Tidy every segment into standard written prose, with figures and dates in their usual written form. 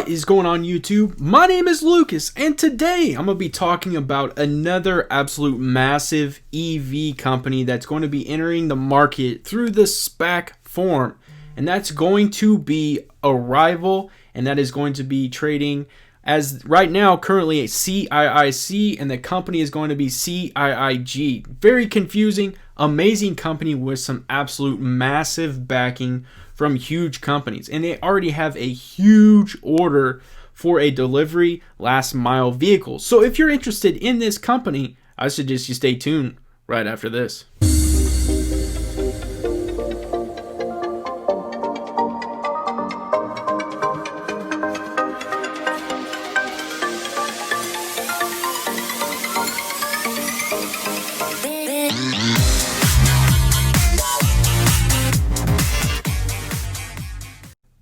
What is going on YouTube? My name is Lucas and today I'm going to be talking about another absolute massive EV company that's going to be entering the market through the SPAC form, and that's going to be Arrival, and that is going to be trading as right now currently a CIIC, and the company is going to be CIIG. Very confusing, amazing company with some absolute massive backing from huge companies, and they already have a huge order for a delivery last mile vehicle. So if you're interested in this company, I suggest you stay tuned right after this.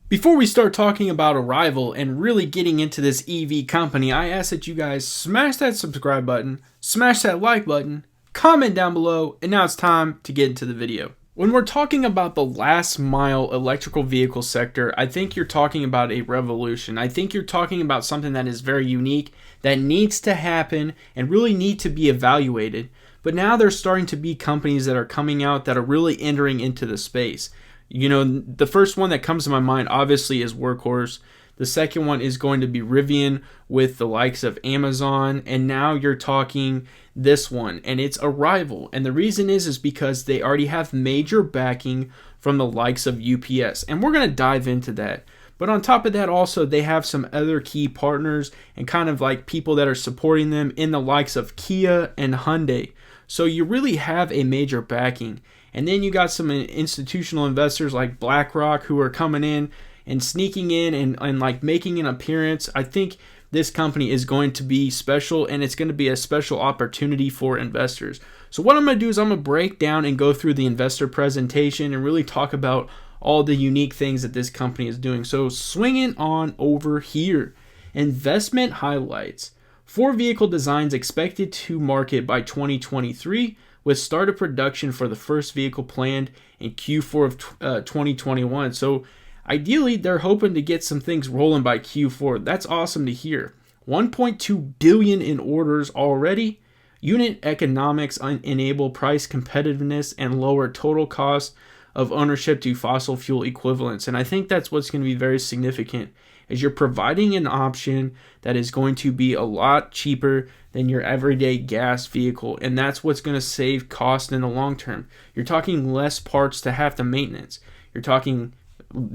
Before we start talking about Arrival and really getting into this EV company, I ask that you guys smash that subscribe button, smash that like button, comment down below, and now it's time to get into the video. When we're talking about the last mile electrical vehicle sector, I think you're talking about a revolution. I think you're talking about something that is very unique, that needs to happen and really need to be evaluated. But now there's starting to be companies that are coming out that are really entering into the space. You know, the first one that comes to my mind obviously is Workhorse. The second one is going to be Rivian with the likes of Amazon. And now you're talking this one, and it's Arrival. And the reason is because they already have major backing from the likes of UPS. And we're going to dive into that. But on top of that also, they have some other key partners and kind of like people that are supporting them in the likes of Kia and Hyundai. So you really have a major backing. And then you got some institutional investors like BlackRock who are coming in and sneaking in and like making an appearance. I think this company is going to be special, and it's going to be a special opportunity for investors. So what I'm going to do is I'm going to break down and go through the investor presentation and really talk about all the unique things that this company is doing. So swinging on over here, investment highlights. 4 vehicle designs expected to market by 2023. With start of production for the first vehicle planned in Q4 of 2021. So ideally, they're hoping to get some things rolling by Q4. That's awesome to hear. 1.2 billion in orders already. Unit economics enable price competitiveness and lower total cost of ownership to fossil fuel equivalents. And I think that's what's going to be very significant, is you're providing an option that is going to be a lot cheaper than your everyday gas vehicle, and that's what's going to save cost in the long term. You're talking less parts to have the maintenance. You're talking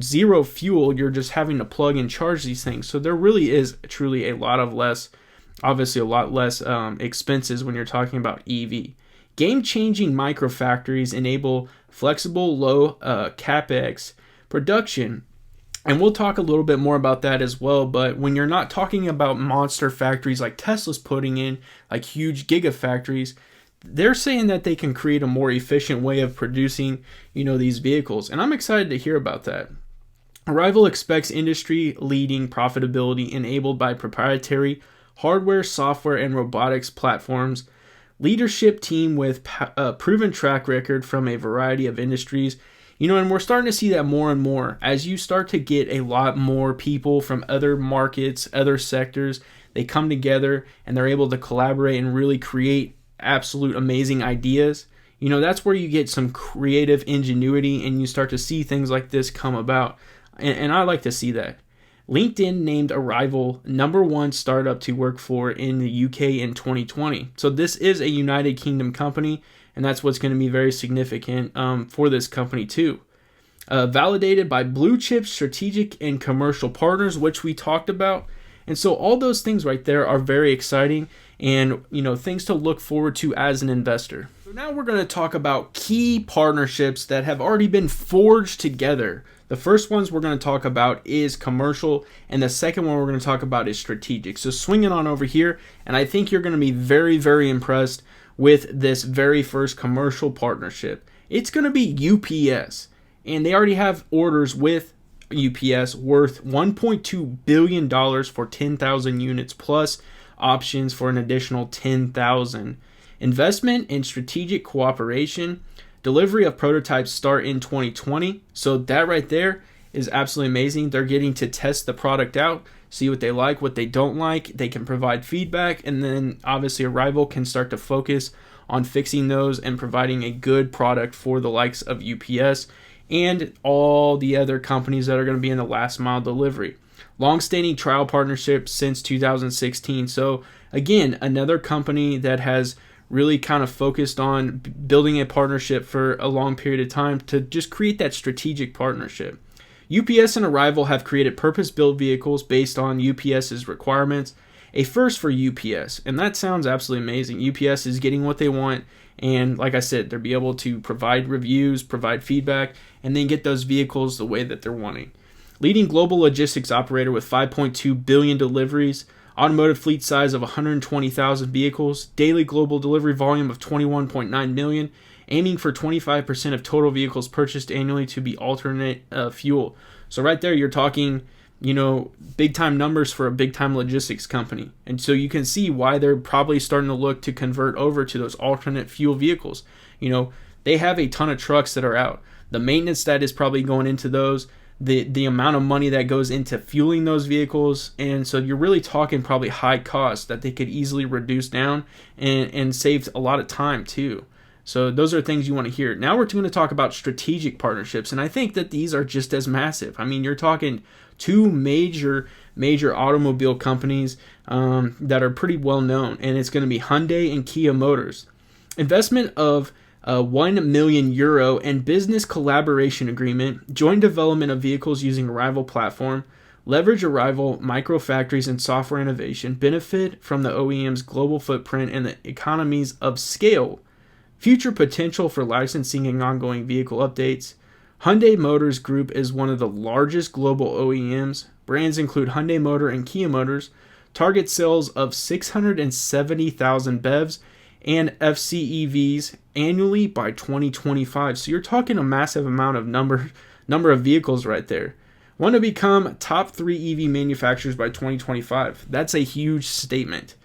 zero fuel. You're just having to plug and charge these things. So there really is truly a lot less expenses when you're talking about EV. Game-changing microfactories enable flexible, low capex production. And we'll talk a little bit more about that as well. But when you're not talking about monster factories like Tesla's putting in, like huge gigafactories, they're saying that they can create a more efficient way of producing, these vehicles. And I'm excited to hear about that. Arrival expects industry-leading profitability enabled by proprietary hardware, software, and robotics platforms. Leadership team with a proven track record from a variety of industries. And we're starting to see that more and more as you start to get a lot more people from other markets, other sectors. They come together and they're able to collaborate and really create absolute amazing ideas. That's where you get some creative ingenuity and you start to see things like this come about. And I like to see that. LinkedIn named Arrival #1 startup to work for in the UK in 2020. So this is a United Kingdom company. And that's what's going to be very significant for this company too. Validated by blue chip strategic and commercial partners, which we talked about. And so all those things right there are very exciting and, things to look forward to as an investor. So now we're going to talk about key partnerships that have already been forged together. The first ones we're going to talk about is commercial, and the second one we're going to talk about is strategic. So swinging on over here, and I think you're going to be very, very impressed with this very first commercial partnership. It's going to be UPS, and they already have orders with UPS worth $1.2 billion for 10,000 units plus options for an additional 10,000. Investment in strategic cooperation. Delivery of prototypes start in 2020. So that right there is absolutely amazing. They're getting to test the product out, see what they like, what they don't like. They can provide feedback, and then obviously Arrival can start to focus on fixing those and providing a good product for the likes of UPS and all the other companies that are going to be in the last mile delivery. Long-standing trial partnership since 2016. So again, another company that has really kind of focused on building a partnership for a long period of time to just create that strategic partnership. UPS and Arrival have created purpose-built vehicles based on UPS's requirements, a first for UPS, and that sounds absolutely amazing. UPS is getting what they want, and like I said, they'll be able to provide reviews, provide feedback, and then get those vehicles the way that they're wanting. Leading global logistics operator with 5.2 billion deliveries, automotive fleet size of 120,000 vehicles, daily global delivery volume of 21.9 million, aiming for 25% of total vehicles purchased annually to be alternate fuel. So right there, you're talking, big time numbers for a big time logistics company. And so you can see why they're probably starting to look to convert over to those alternate fuel vehicles. They have a ton of trucks that are out. The maintenance that is probably going into those, the amount of money that goes into fueling those vehicles, and so you're really talking probably high costs that they could easily reduce down and save a lot of time too. So those are things you want to hear. Now we're going to talk about strategic partnerships, and I think that these are just as massive. I mean, you're talking two major automobile companies that are pretty well known, and it's going to be Hyundai and Kia Motors. Investment of €1 million and business collaboration agreement, joint development of vehicles using Arrival platform, leverage Arrival micro factories and software innovation, benefit from the OEM's global footprint and the economies of scale, future potential for licensing and ongoing vehicle updates. Hyundai Motors Group is one of the largest global OEMs. Brands include Hyundai Motor and Kia Motors. Target sales of 670,000 BEVs and FCEVs annually by 2025. So you're talking a massive amount of number of vehicles right there. Want to become top 3 EV manufacturers by 2025. That's a huge statement.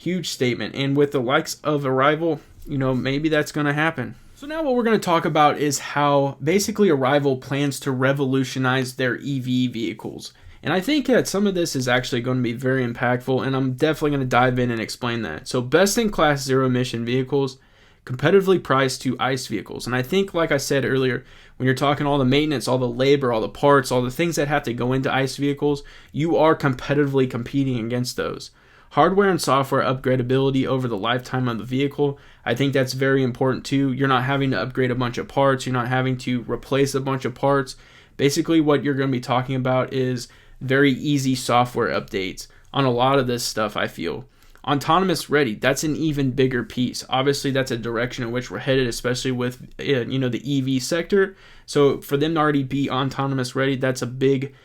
And with the likes of Arrival, maybe that's going to happen. So now what we're going to talk about is how basically Arrival plans to revolutionize their EV vehicles. And I think that some of this is actually going to be very impactful, and I'm definitely going to dive in and explain that. So best-in-class zero-emission vehicles, competitively priced to ICE vehicles. And I think, like I said earlier, when you're talking all the maintenance, all the labor, all the parts, all the things that have to go into ICE vehicles, you are competitively competing against those. Hardware and software upgradability over the lifetime of the vehicle. I think that's very important too. You're not having to upgrade a bunch of parts. You're not having to replace a bunch of parts. Basically, what you're going to be talking about is very easy software updates on a lot of this stuff, I feel. Autonomous ready, that's an even bigger piece. Obviously, that's a direction in which we're headed, especially with the EV sector. So for them to already be autonomous ready, that's a big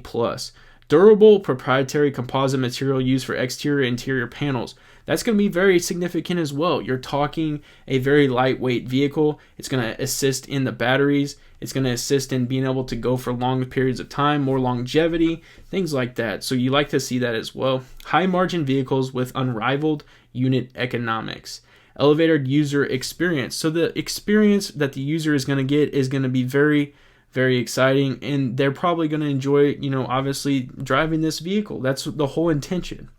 plus. Durable proprietary composite material used for exterior and interior panels. That's going to be very significant as well. You're talking a very lightweight vehicle. It's going to assist in the batteries. It's going to assist in being able to go for long periods of time, more longevity, things like that. So you like to see that as well. High margin vehicles with unrivaled unit economics. Elevated user experience. So the experience that the user is going to get is going to be very, very exciting, and they're probably going to enjoy, obviously driving this vehicle. That's the whole intention.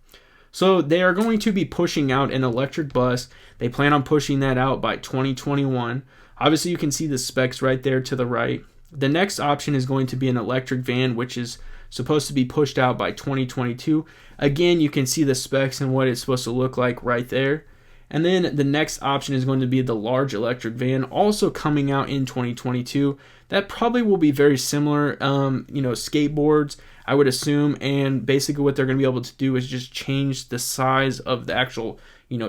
So they are going to be pushing out an electric bus. They plan on pushing that out by 2021. Obviously, you can see the specs right there to the right. The next option is going to be an electric van, which is supposed to be pushed out by 2022. Again, you can see the specs and what it's supposed to look like right there. And then the next option is going to be the large electric van, also coming out in 2022. That probably will be very similar, skateboards, I would assume. And basically what they're going to be able to do is just change the size of the actual,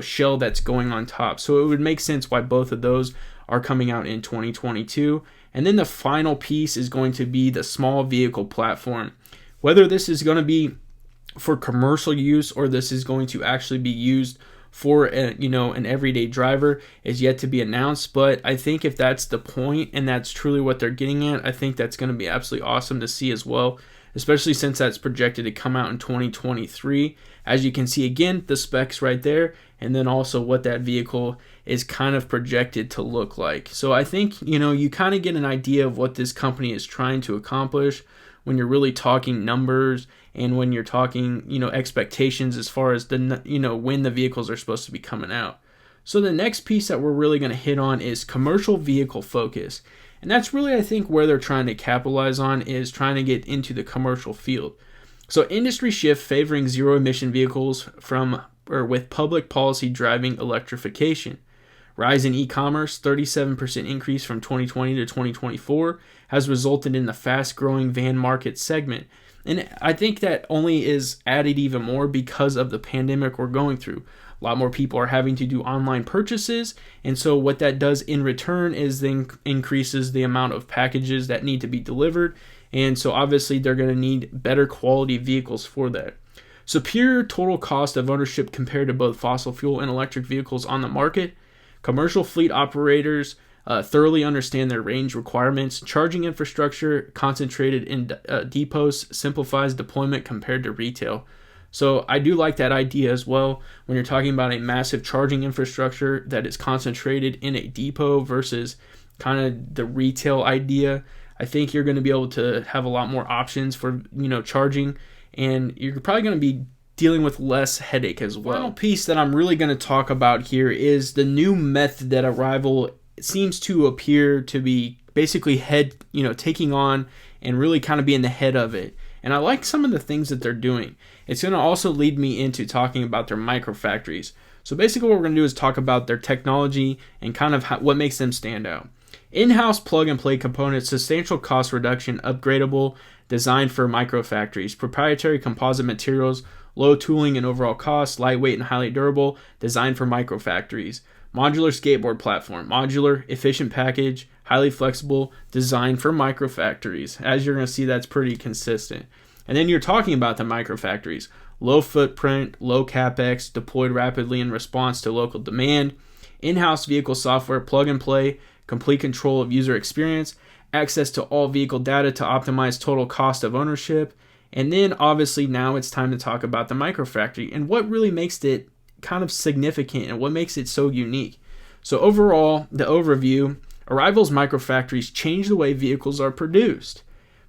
shell that's going on top. So it would make sense why both of those are coming out in 2022. And then the final piece is going to be the small vehicle platform. Whether this is going to be for commercial use or this is going to actually be used for an everyday driver is yet to be announced. But I think if that's the point and that's truly what they're getting at, I think that's going to be absolutely awesome to see as well, especially since that's projected to come out in 2023. As you can see, again, the specs right there, and then also what that vehicle is kind of projected to look like. So I think, you kind of get an idea of what this company is trying to accomplish when you're really talking numbers and when you're talking, expectations as far as when the vehicles are supposed to be coming out. So the next piece that we're really going to hit on is commercial vehicle focus. And that's really, I think, where they're trying to capitalize on, is trying to get into the commercial field. So industry shift favoring zero emission vehicles with public policy driving electrification. Rise in e-commerce, 37% increase from 2020 to 2024, has resulted in the fast-growing van market segment. And I think that only is added even more because of the pandemic we're going through. A lot more people are having to do online purchases, and so what that does in return is then increases the amount of packages that need to be delivered, and so obviously they're going to need better quality vehicles for that. Superior total cost of ownership compared to both fossil fuel and electric vehicles on the market. Commercial fleet operators thoroughly understand their range requirements. Charging infrastructure concentrated in depots simplifies deployment compared to retail. So I do like that idea as well. When you're talking about a massive charging infrastructure that is concentrated in a depot versus kind of the retail idea, I think you're going to be able to have a lot more options for charging, and you're probably going to be dealing with less headache as well. The final piece that I'm really going to talk about here is the new method that Arrival seems to appear to be basically taking on and really kind of being the head of it. And I like some of the things that they're doing. It's going to also lead me into talking about their microfactories. So basically what we're going to do is talk about their technology and kind of what makes them stand out. In-house plug-and-play components, substantial cost reduction, upgradable, designed for microfactories, proprietary composite materials, low tooling and overall cost, lightweight and highly durable, designed for microfactories. Modular skateboard platform, modular, efficient package, highly flexible, designed for microfactories. As you're going to see, that's pretty consistent. And then you're talking about the microfactories. Low footprint, low capex, deployed rapidly in response to local demand. In-house vehicle software, plug and play, complete control of user experience, access to all vehicle data to optimize total cost of ownership. And then obviously now it's time to talk about the microfactory and what really makes it kind of significant and what makes it so unique. So overall, the overview, Arrival's microfactories change the way vehicles are produced.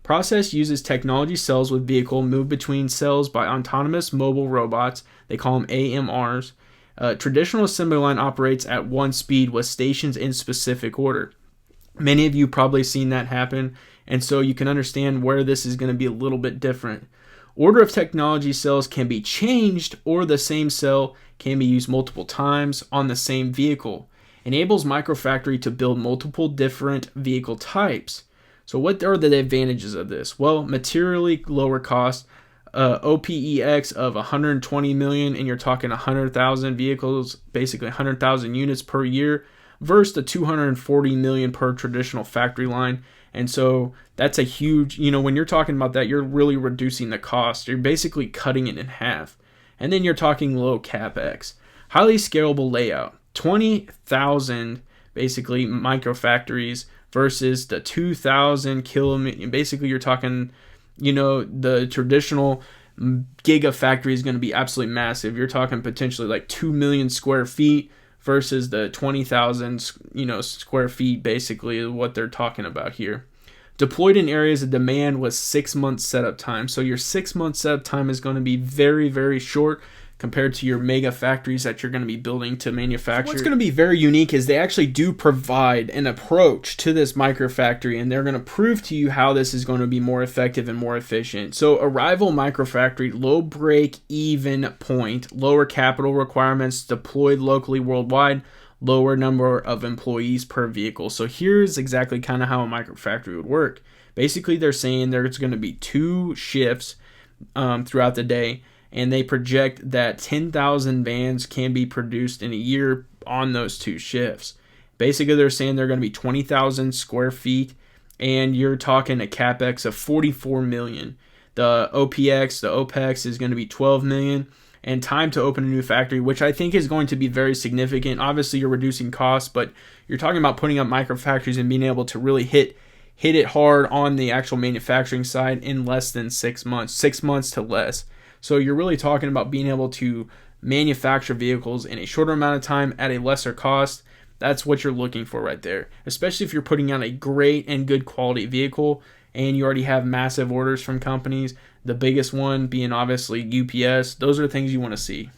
Process uses technology cells with vehicle moved between cells by autonomous mobile robots. They call them AMRs. Traditional assembly line operates at one speed with stations in specific order. Many of you probably seen that happen, and so you can understand where this is going to be a little bit different. Order of technology cells can be changed, or the same cell can be used multiple times on the same vehicle. Enables microfactory to build multiple different vehicle types. So what are the advantages of this? Well, materially lower cost, OPEX of 120 million, and you're talking 100,000 vehicles, basically 100,000 units per year, versus the 240 million per traditional factory line. And so that's a huge, when you're talking about that, you're really reducing the cost. You're basically cutting it in half. And then you're talking low capex. Highly scalable layout. 20,000 basically microfactories versus the 2,000 kilometer. Basically, you're talking, the traditional gigafactory is going to be absolutely massive. You're talking potentially like 2 million square feet versus the 20,000, square feet, basically is what they're talking about here. Deployed in areas of demand with 6 months setup time. So your 6 month setup time is going to be very, very short compared to your mega factories that you're going to be building to manufacture. So what's going to be very unique is they actually do provide an approach to this microfactory, and they're going to prove to you how this is going to be more effective and more efficient. So Arrival microfactory, low break-even point, lower capital requirements, deployed locally worldwide, lower number of employees per vehicle. So here's exactly kind of how a microfactory would work. Basically, they're saying there's going to be 2 shifts throughout the day, and they project that 10,000 vans can be produced in a year on those 2 shifts. Basically, they're saying they're going to be 20,000 square feet, and you're talking a capex of 44 million. The OPEX is going to be 12 million, and time to open a new factory, which I think is going to be very significant. Obviously, you're reducing costs, but you're talking about putting up microfactories and being able to really hit it hard on the actual manufacturing side in less than 6 months, 6 months to less. So you're really talking about being able to manufacture vehicles in a shorter amount of time at a lesser cost. That's what you're looking for right there, especially if you're putting out a great and good quality vehicle and you already have massive orders from companies. The biggest one being obviously UPS. Those are things you want to see.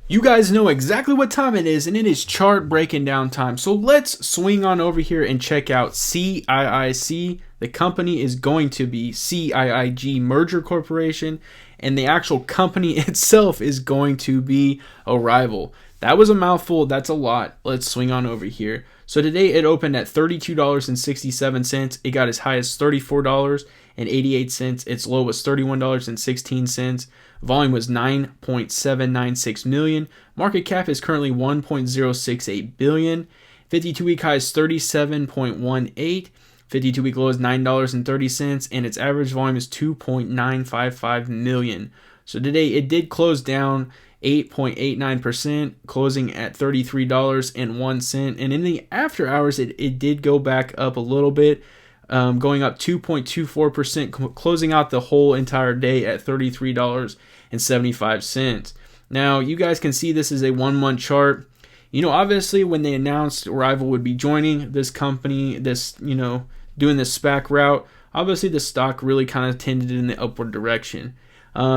You guys know exactly what time it is, and it is chart breaking down time. So let's swing on over here and check out CIIC. The company is going to be CIIG Merger Corporation, and the actual company itself is going to be Arrival. That was a mouthful. That's a lot. Let's swing on over here. So today it opened at $32.67. It got as high as $34.88. Its low was $31.16. Volume was 9.796 million. Market cap is currently 1.068 billion. 52-week high is 37.18. 52-week low is $9.30, and its average volume is 2.955 million. So today it did close down 8.89%, closing at $33.01. And in the after hours, it did go back up a little bit, going up 2.24%, closing out the whole entire day at $33.75. Now, you guys can see this is a 1 month chart. You know, obviously, when they announced Arrival would be joining this company, doing this SPAC route, obviously the stock really kind of tended in the upward direction.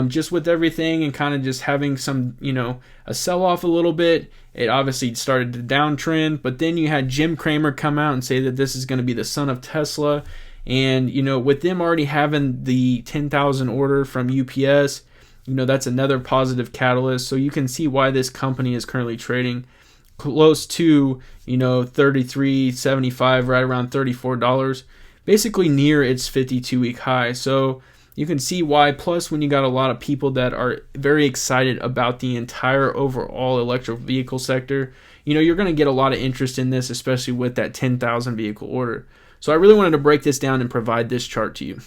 Just with everything and kind of just having some, a sell-off a little bit, it obviously started to downtrend. But then you had Jim Cramer come out and say that this is going to be the son of Tesla. And, with them already having the 10,000 order from UPS, that's another positive catalyst. So you can see why this company is currently trading close to, $33.75, right around $34, basically near its 52-week high. So you can see why. Plus, when you got a lot of people that are very excited about the entire overall electric vehicle sector, you're going to get a lot of interest in this, especially with that 10,000 vehicle order. So I really wanted to break this down and provide this chart to you.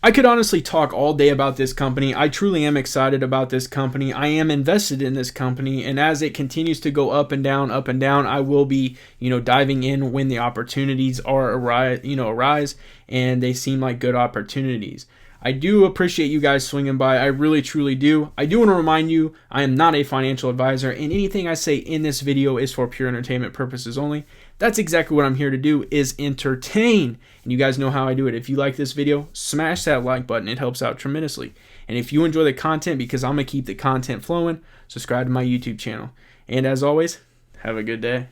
I could honestly talk all day about this company. I truly am excited about this company. I am invested in this company, and as it continues to go up and down, I will be, diving in when the opportunities arise, and they seem like good opportunities. I do appreciate you guys swinging by. I really, truly do. I do want to remind you, I am not a financial advisor, and anything I say in this video is for pure entertainment purposes only. That's exactly what I'm here to do, is entertain. And you guys know how I do it. If you like this video, smash that like button. It helps out tremendously. And if you enjoy the content, because I'm going to keep the content flowing, subscribe to my YouTube channel. And as always, have a good day.